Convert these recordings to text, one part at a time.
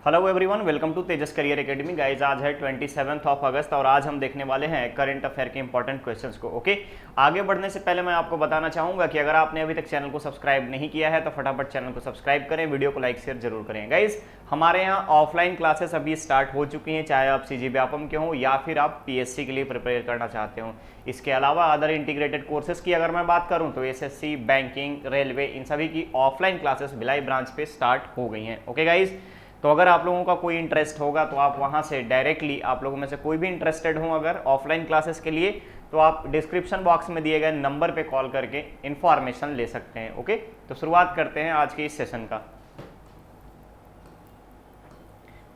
Hello everyone, welcome to Tejas career academy. Guys आज है 27 अगस्त और आज हम देखने वाले हैं करंट अफेयर के इंपॉर्टेंट क्वेश्चंस को। ओके, आगे बढ़ने से पहले मैं आपको बताना चाहूंगा कि अगर आपने अभी तक चैनल को सब्सक्राइब नहीं किया है तो फटाफट चैनल को सब्सक्राइब करें, वीडियो को लाइक शेयर जरूर करें। गाइज हमारे यहाँ ऑफलाइन क्लासेस अभी स्टार्ट हो चुकी हैं, चाहे आप सीजी व्यापम के हों या फिर आप पीएससी के लिए प्रिपेयर करना चाहते हो। इसके अलावा अदर इंटीग्रेटेड कोर्सेज की अगर मैं बात करूं तो एसएससी, बैंकिंग, रेलवे, इन सभी की ऑफलाइन क्लासेस भिलाई ब्रांच पे स्टार्ट हो गई हैं। ओके गाइज, तो अगर आप लोगों का कोई इंटरेस्ट होगा तो आप वहां से डायरेक्टली, आप लोगों में से कोई भी इंटरेस्टेड हो अगर ऑफलाइन क्लासेस के लिए, तो आप डिस्क्रिप्शन बॉक्स में दिए गए नंबर पे कॉल करके इंफॉर्मेशन ले सकते हैं। ओके, तो शुरुआत करते हैं आज के इस सेशन का।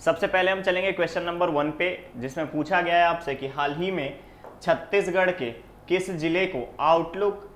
सबसे पहले हम चलेंगे क्वेश्चन नंबर 1 पे, जिसमें पूछा गया है आपसे कि हाल ही में छत्तीसगढ़ के किस जिले को आउटलुक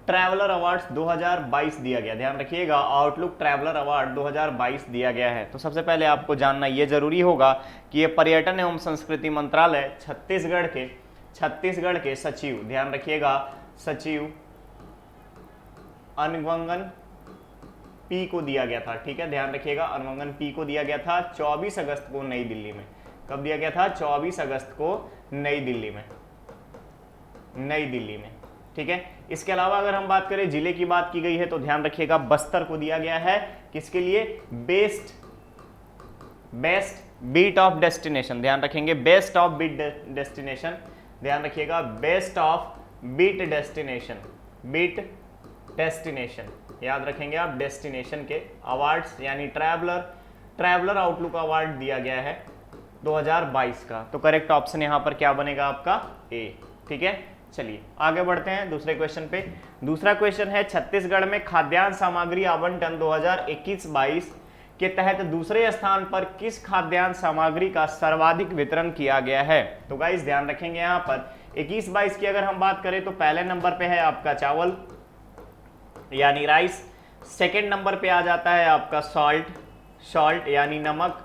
ट्रैवलर अवार्ड्स 2022 दिया गया। ध्यान रखिएगा, आउटलुक ट्रैवलर अवार्ड 2022 दिया गया है। तो सबसे पहले आपको जानना यह जरूरी होगा कि ये पर्यटन एवं संस्कृति मंत्रालय छत्तीसगढ़ के सचिव, ध्यान रखिएगा, सचिव अनवंगन पी को दिया गया था। ठीक है, ध्यान रखिएगा, अनवंगन पी को दिया गया था 24 अगस्त को नई दिल्ली में। कब दिया गया था? 24 अगस्त को नई दिल्ली में। ठीक है, इसके अलावा अगर हम बात करें, जिले की बात की गई है तो ध्यान रखिएगा बस्तर को दिया गया है। किसके लिए? Best beat of destination. ध्यान रखेंगे, बेस्ट ऑफ बीट डेस्टिनेशन। ध्यान रखिएगा, बेस्ट ऑफ बीट डेस्टिनेशन याद रखेंगे आप। डेस्टिनेशन के अवार्ड्स यानी ट्रैवलर आउटलुक अवार्ड दिया गया है 2022 का। तो करेक्ट ऑप्शन यहां पर क्या बनेगा आपका? ए। ठीक है, चलिए आगे बढ़ते हैं दूसरे क्वेश्चन पे। दूसरा क्वेश्चन है, छत्तीसगढ़ में खाद्यान्न सामग्री आवंटन 2021-22 के तहत दूसरे स्थान पर किस खाद्यान्न सामग्री का सर्वाधिक वितरण किया गया है। तो गाइस ध्यान रखेंगे, यहां पर 21-22 की अगर हम बात करें तो पहले नंबर पे है आपका चावल यानी राइस। सेकेंड नंबर पे आ जाता है आपका सॉल्ट यानी नमक।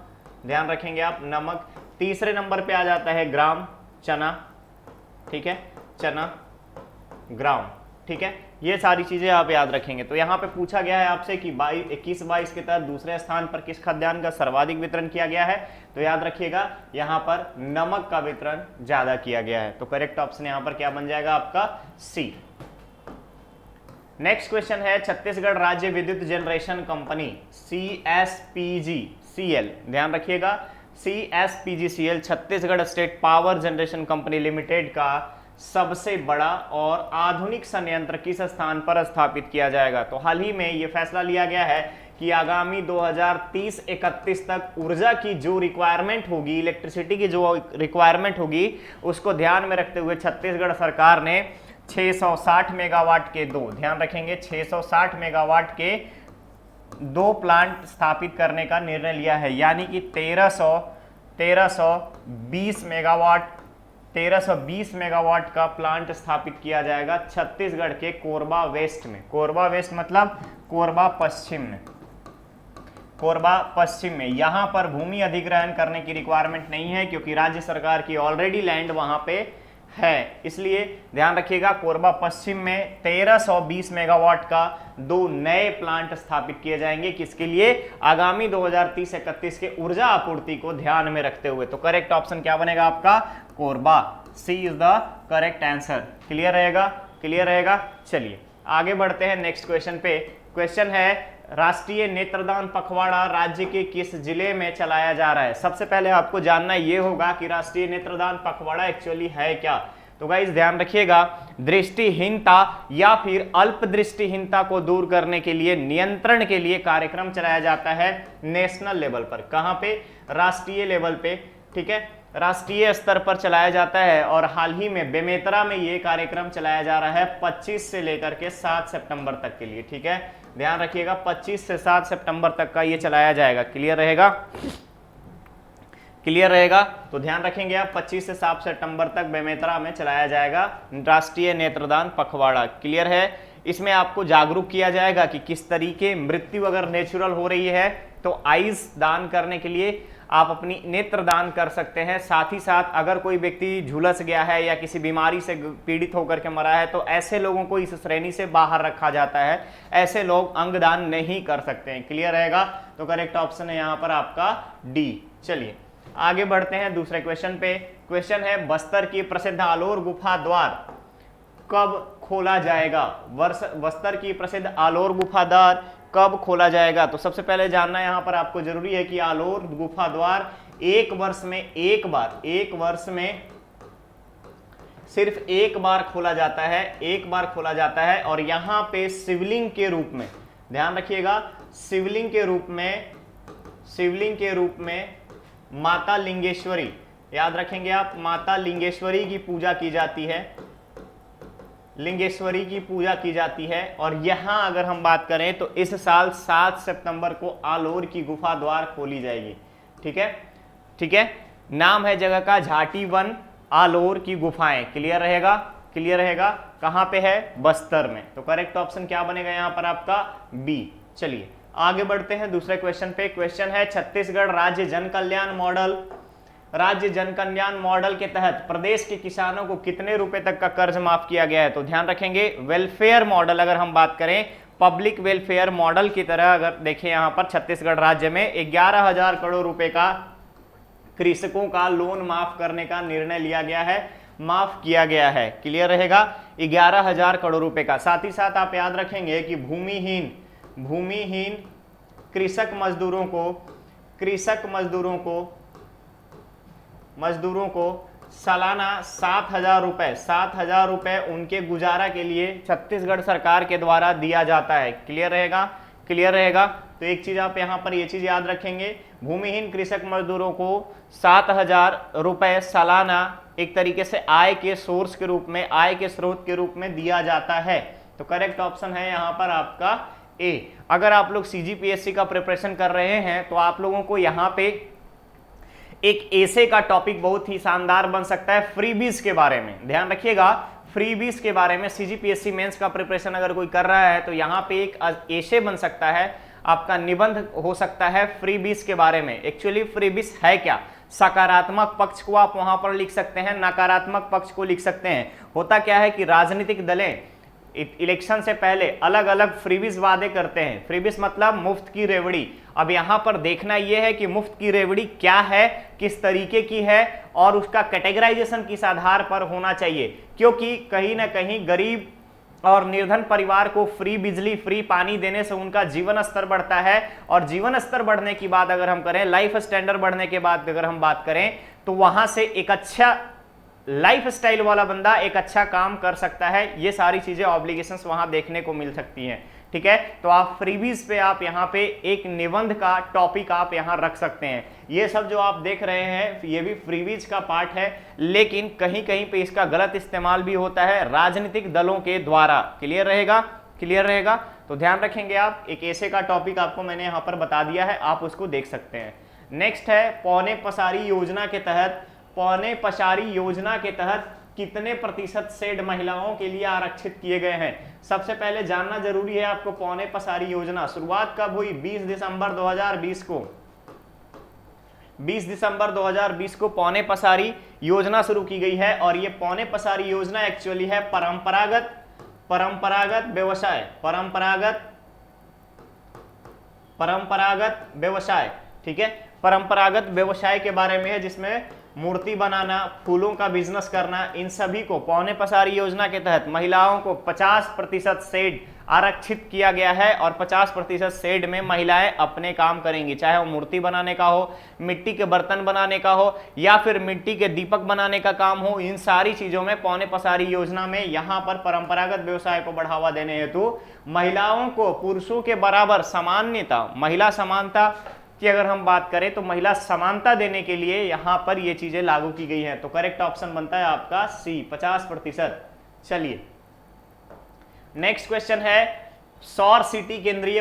ध्यान रखेंगे आप, नमक। तीसरे नंबर पे आ जाता है ग्राम, चना। ठीक है, चना, ग्राम। ठीक है, ये सारी चीजें आप याद रखेंगे। तो यहाँ पे पूछा गया है आपसे कि 21-22 के तहत दूसरे स्थान पर किस खाद्यान्न का सर्वाधिक वितरण किया गया है। तो याद रखिएगा, यहाँ पर नमक का वितरण ज्यादा किया गया है। तो करेक्ट ऑप्शन यहाँ पर क्या बन जाएगा आपका? सी। नेक्स्ट क्वेश्चन है, छत्तीसगढ़ राज्य विद्युत जनरेशन कंपनी CSPGCL, ध्यान रखिएगा, CSPGCL Chhattisgarh state power generation company limited का सबसे बड़ा और आधुनिक संयंत्र किस स्थान पर स्थापित किया जाएगा। तो हाल ही में यह फैसला लिया गया है कि आगामी 2030-31 तक ऊर्जा की जो रिक्वायरमेंट होगी, इलेक्ट्रिसिटी की जो रिक्वायरमेंट होगी, उसको ध्यान में रखते हुए छत्तीसगढ़ सरकार ने 660 मेगावाट के ध्यान रखेंगे, 660 मेगावाट के 2 प्लांट स्थापित करने का निर्णय लिया है। यानी कि 1320 मेगावाट का प्लांट स्थापित किया जाएगा छत्तीसगढ़ के कोरबा वेस्ट में। कोरबा वेस्ट मतलब कोरबा पश्चिम में। यहां पर भूमि अधिग्रहण करने की रिक्वायरमेंट नहीं है क्योंकि राज्य सरकार की ऑलरेडी लैंड वहां पे है, इसलिए ध्यान रखिएगा, कोरबा पश्चिम में 1320 मेगावाट का 2 नए प्लांट स्थापित किए जाएंगे। किसके लिए? आगामी 2030-31 के ऊर्जा आपूर्ति को ध्यान में रखते हुए। तो करेक्ट ऑप्शन क्या बनेगा आपका? Korba. C is the correct answer. Clear रहेगा। चलिए आगे बढ़ते हैं नेक्स्ट क्वेश्चन पे। क्वेश्चन है, राष्ट्रीय नेत्रदान पखवाड़ा राज्य के किस जिले में चलाया जा रहा है। सबसे पहले आपको जानना यह होगा कि राष्ट्रीय नेत्रदान पखवाड़ा एक्चुअली है क्या। तो गाइस ध्यान रखिएगा, दृष्टिहीनता या फिर अल्प दृष्टिहीनता को दूर करने के लिए, नियंत्रण के लिए कार्यक्रम चलाया जाता है नेशनल लेवल पर। कहां पे? राष्ट्रीय लेवल पे। ठीक है, राष्ट्रीय स्तर पर चलाया जाता है और हाल ही में बेमेतरा में यह कार्यक्रम चलाया जा रहा है 25 से लेकर के 7 सितंबर तक के लिए। ठीक है, ध्यान रखिएगा, 25 से 7 सितंबर तक का ये चलाया जाएगा। क्लियर रहेगा। तो ध्यान रखेंगे आप, 25 से 7 सितंबर तक बेमेतरा में चलाया जाएगा राष्ट्रीय नेत्रदान पखवाड़ा। क्लियर है। इसमें आपको जागरूक किया जाएगा कि किस तरीके मृत्यु अगर नेचुरल हो रही है तो आइज दान करने के लिए आप अपनी नेत्र दान कर सकते हैं। साथ ही साथ अगर कोई व्यक्ति झुलस गया है या किसी बीमारी से पीड़ित होकर के मरा है तो ऐसे लोगों को इस श्रेणी से बाहर रखा जाता है, ऐसे लोग अंगदान नहीं कर सकते हैं। क्लियर रहेगा? तो करेक्ट ऑप्शन है यहाँ पर आपका डी। चलिए आगे बढ़ते हैं दूसरे क्वेश्चन पे। क्वेश्चन है बस्तर की प्रसिद्ध आलोर गुफा द्वार कब खोला जाएगा? बस्तर की प्रसिद्ध आलोर गुफा द्वार कब खोला जाएगा? तो सबसे पहले जानना यहाँ पर आपको जरूरी है कि आलोर गुफा द्वार एक वर्ष में सिर्फ एक बार खोला जाता है, एक बार खोला जाता है। और यहाँ पे शिवलिंग के रूप में, ध्यान रखिएगा, शिवलिंग के रूप में माता लिंगेश्वरी, याद रखेंगे आप, माता लिंगेश्वरी की पूजा की जाती है, लिंगेश्वरी की पूजा की जाती है। और यहां अगर हम बात करें तो इस साल 7 सितंबर को आलोर की गुफा द्वार खोली जाएगी। ठीक है, ठीक है। नाम है जगह का झाटी वन आलोर की गुफाएं। क्लियर रहेगा? क्लियर रहेगा? कहां पे है? बस्तर में। तो करेक्ट ऑप्शन क्या बनेगा यहां पर आपका? बी। चलिए आगे बढ़ते हैं दूसरे क्वेश्चन पे। क्वेश्चन है छत्तीसगढ़ राज्य जन कल्याण मॉडल के तहत प्रदेश के किसानों को कितने रुपए तक का कर्ज माफ किया गया है? तो ध्यान रखेंगे वेलफेयर मॉडल, अगर हम बात करें पब्लिक वेलफेयर मॉडल की तरह, अगर देखें यहां पर छत्तीसगढ़ राज्य में 11,000 करोड़ रुपए का कृषकों का लोन माफ करने का निर्णय लिया गया है, माफ किया गया है। क्लियर रहेगा? 11,000 करोड़ रुपए का। साथ ही साथ आप याद रखेंगे कि भूमिहीन कृषक मजदूरों को सालाना 7,000 रुपए उनके गुजारा के लिए छत्तीसगढ़ सरकार के द्वारा दिया जाता है। क्लियर रहेगा? क्लियर रहेगा? तो एक चीज आप यहां पर ये चीज याद रखेंगे, भूमिहीन कृषक मजदूरों को 7,000 रुपए सालाना एक तरीके से आय के सोर्स के रूप में, आय के स्रोत के रूप में दिया जाता है। तो करेक्ट ऑप्शन है यहां पर आपका ए। अगर आप लोग सीजीपीएससी का प्रिपरेशन कर रहे हैं तो आप लोगों को यहां पे एक ऐसे का टॉपिक बहुत ही शानदार बन सकता है फ्रीबीज के बारे में। ध्यान रखिएगा, फ्रीबीज के बारे में सीजीपीएससी मेंस का प्रिपरेशन अगर कोई कर रहा है तो यहां पे एक ऐसे बन सकता है, आपका निबंध हो सकता है फ्रीबीज के बारे में। एक्चुअली फ्रीबीज है क्या? सकारात्मक पक्ष को आप वहां पर लिख सकते हैं, नकारात्मक पक्ष को लिख सकते हैं। होता क्या है कि राजनीतिक दलें इलेक्शन से पहले अलग अलग फ्रीबीज वादे करते हैं। फ्रीबीज मतलब मुफ्त की रेवड़ी। अब यहां पर देखना यह है कि मुफ्त की रेवड़ी क्या है, किस तरीके की है, और उसका कैटेगराइजेशन किस आधार पर होना चाहिए, क्योंकि कहीं ना कहीं गरीब और निर्धन परिवार को फ्री बिजली, फ्री पानी देने से उनका जीवन स्तर बढ़ता है। और जीवन स्तर बढ़ने की बात अगर हम करें, लाइफ स्टैंडर्ड बढ़ने के बाद अगर हम बात करें, तो वहां से एक अच्छा लाइफ स्टाइल वाला बंदा एक अच्छा काम कर सकता है। ये सारी चीजें ऑब्लिगेशंस वहां देखने को मिल सकती हैं। ठीक है, तो आप फ्रीबीज पे आप यहाँ पे एक निबंध का टॉपिक आप यहाँ रख सकते हैं। ये सब जो आप देख रहे हैं ये भी फ्रीबीज का पार्ट है, लेकिन कहीं कहीं पे इसका गलत इस्तेमाल भी होता है राजनीतिक दलों के द्वारा। क्लियर रहेगा? क्लियर रहेगा? तो ध्यान रखेंगे आप, एक ऐसे का टॉपिक आपको मैंने यहाँ पर बता दिया है, आप उसको देख सकते हैं। नेक्स्ट है पौने पसारी योजना के तहत कितने प्रतिशत शेड महिलाओं के लिए आरक्षित किए गए हैं? सबसे पहले जानना जरूरी है आपको, पौने पसारी योजना शुरुआत कब हुई? 20 दिसंबर 2020 को। 20 दिसंबर 2020 को पौने पसारी योजना शुरू की गई है। और ये पौने पसारी योजना एक्चुअली है परंपरागत व्यवसाय। ठीक है, परंपरागत व्यवसाय के बारे में है, जिसमें मूर्ति बनाना, फूलों का बिजनेस करना, इन सभी को पौने पसारी योजना के तहत महिलाओं को 50% शेड आरक्षित किया गया है। और 50% शेड में महिलाएं अपने काम करेंगी, चाहे वो मूर्ति बनाने का हो, मिट्टी के बर्तन बनाने का हो, या फिर मिट्टी के दीपक बनाने का काम हो। इन सारी चीजों में पौने पसारी योजना में यहाँ पर परंपरागत व्यवसाय को बढ़ावा देने हेतु महिलाओं को पुरुषों के बराबर समानता, महिला समानता की अगर हम बात करें तो महिला समानता देने के लिए यहां पर ये चीजें लागू की गई हैं। तो करेक्ट ऑप्शन बनता है आपका सी, 50%। चलिए नेक्स्ट क्वेश्चन है सौर सिटी केंद्रीय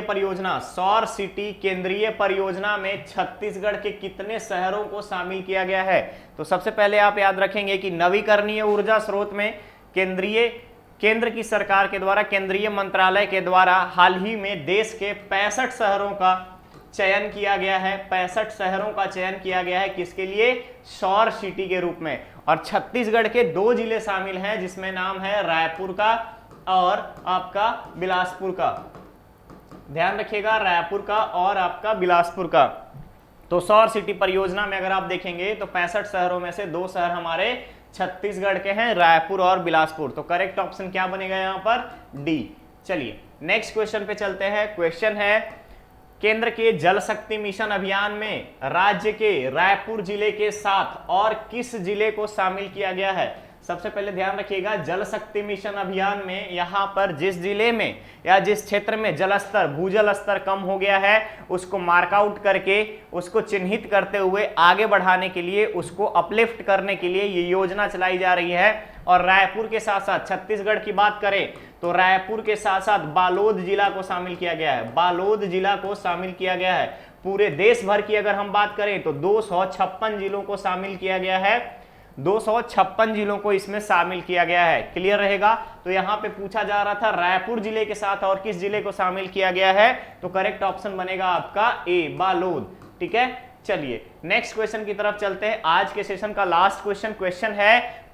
परियोजना में छत्तीसगढ़ के कितने शहरों को शामिल किया गया है? तो सबसे पहले आप याद रखेंगे कि नवीकरणीय ऊर्जा स्रोत में केंद्र की सरकार के द्वारा, केंद्रीय मंत्रालय के द्वारा हाल ही में देश के 65 शहरों का चयन किया गया है, 65 शहरों का चयन किया गया है किसके लिए, सौर सिटी के रूप में। और छत्तीसगढ़ के 2 जिले शामिल हैं जिसमें नाम है रायपुर का और आपका बिलासपुर का। ध्यान रखिएगा, रायपुर का और आपका बिलासपुर का। तो सौर सिटी परियोजना में अगर आप देखेंगे तो 65 शहरों में से 2 शहर हमारे छत्तीसगढ़ के हैं, रायपुर और बिलासपुर। तो करेक्ट ऑप्शन क्या बनेगा यहां पर, डी। चलिए नेक्स्ट क्वेश्चन पे चलते हैं। क्वेश्चन है केंद्र के जल शक्ति मिशन अभियान में राज्य के रायपुर जिले के साथ और किस जिले को शामिल किया गया है। सबसे पहले ध्यान रखिएगा, जल शक्ति मिशन अभियान में यहां पर जिस जिले में या जिस क्षेत्र में जल स्तर, भूजल स्तर कम हो गया है उसको मार्कआउट करके, उसको चिन्हित करते हुए आगे बढ़ाने के लिए, उसको अपलिफ्ट करने के लिए ये योजना चलाई जा रही है। और रायपुर के साथ साथ छत्तीसगढ़ की बात करें तो रायपुर के साथ साथ बालोद जिला को शामिल किया गया है, बालोद जिला को शामिल किया गया है। पूरे देश भर की अगर हम बात करें तो 256 जिलों को शामिल किया गया है, 256 जिलों को इसमें शामिल किया गया है। क्लियर रहेगा। तो यहां पे पूछा जा रहा था रायपुर जिले के साथ और किस जिले को शामिल किया गया है, तो करेक्ट ऑप्शन बनेगा आपका ए, बालोद। ठीक है, चलिए नेक्स्ट क्वेश्चन की तरफ चलते हैं। आज के सेशन का लास्ट क्वेश्चन है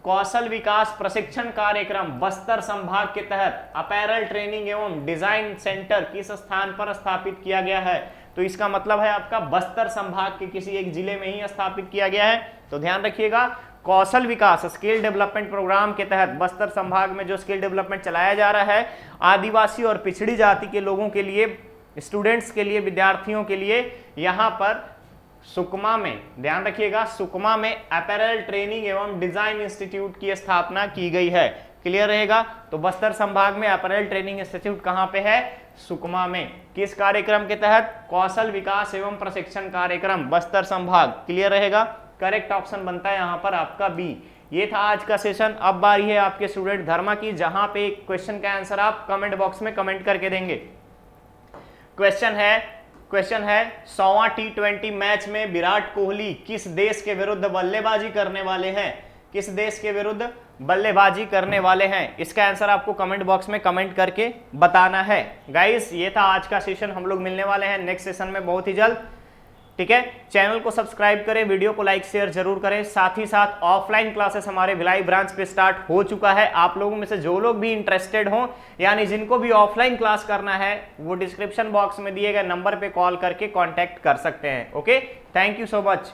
कौशल विकास प्रशिक्षण कार्यक्रम बस्तर संभाग के तहत अपैरल ट्रेनिंग एवं डिजाइन सेंटर किस स्थान पर स्थापित किया गया है। तो इसका मतलब है आपका बस्तर संभाग के किसी एक जिले में ही स्थापित किया गया है। तो ध्यान रखिएगा, कौशल विकास स्किल डेवलपमेंट प्रोग्राम के तहत बस्तर संभाग में जो स्किल डेवलपमेंट चलाया जा रहा है आदिवासी और पिछड़ी जाति के लोगों के लिए, स्टूडेंट्स के लिए, विद्यार्थियों के लिए, यहां पर सुकमा में, ध्यान रखिएगा, सुकमा में अपैरल ट्रेनिंग एवं डिजाइन इंस्टीट्यूट की स्थापना की गई है। क्लियर रहेगा। तो बस्तर संभाग में अपैरल ट्रेनिंग इंस्टीट्यूट कहां पे है, सुकमा में। किस कार्यक्रम के तहत, कौशल विकास एवं प्रशिक्षण कार्यक्रम बस्तर संभाग। क्लियर रहेगा। करेक्ट ऑप्शन बनता है यहां पर आपका बी। ये था आज का सेशन। अब बारी है आपके स्टूडेंट धर्मा की, जहां पे क्वेश्चन का आंसर आप कमेंट बॉक्स में कमेंट करके देंगे। क्वेश्चन है 100वां T20 मैच में विराट कोहली किस देश के विरुद्ध बल्लेबाजी करने वाले हैं, किस देश के विरुद्ध बल्लेबाजी करने वाले हैं। इसका आंसर आपको कमेंट बॉक्स में कमेंट करके बताना है। गाइस ये था आज का सेशन, हम लोग मिलने वाले हैं नेक्स्ट सेशन में बहुत ही जल्द। ठीक है, चैनल को सब्सक्राइब करें, वीडियो को लाइक शेयर जरूर करें। साथ ही साथ ऑफलाइन क्लासेस हमारे भिलाई ब्रांच पे स्टार्ट हो चुका है। आप लोगों में से जो लोग भी इंटरेस्टेड हो, यानी जिनको भी ऑफलाइन क्लास करना है, वो डिस्क्रिप्शन बॉक्स में दिए गए नंबर पे कॉल करके कांटेक्ट कर सकते हैं। Okay, thank you so much.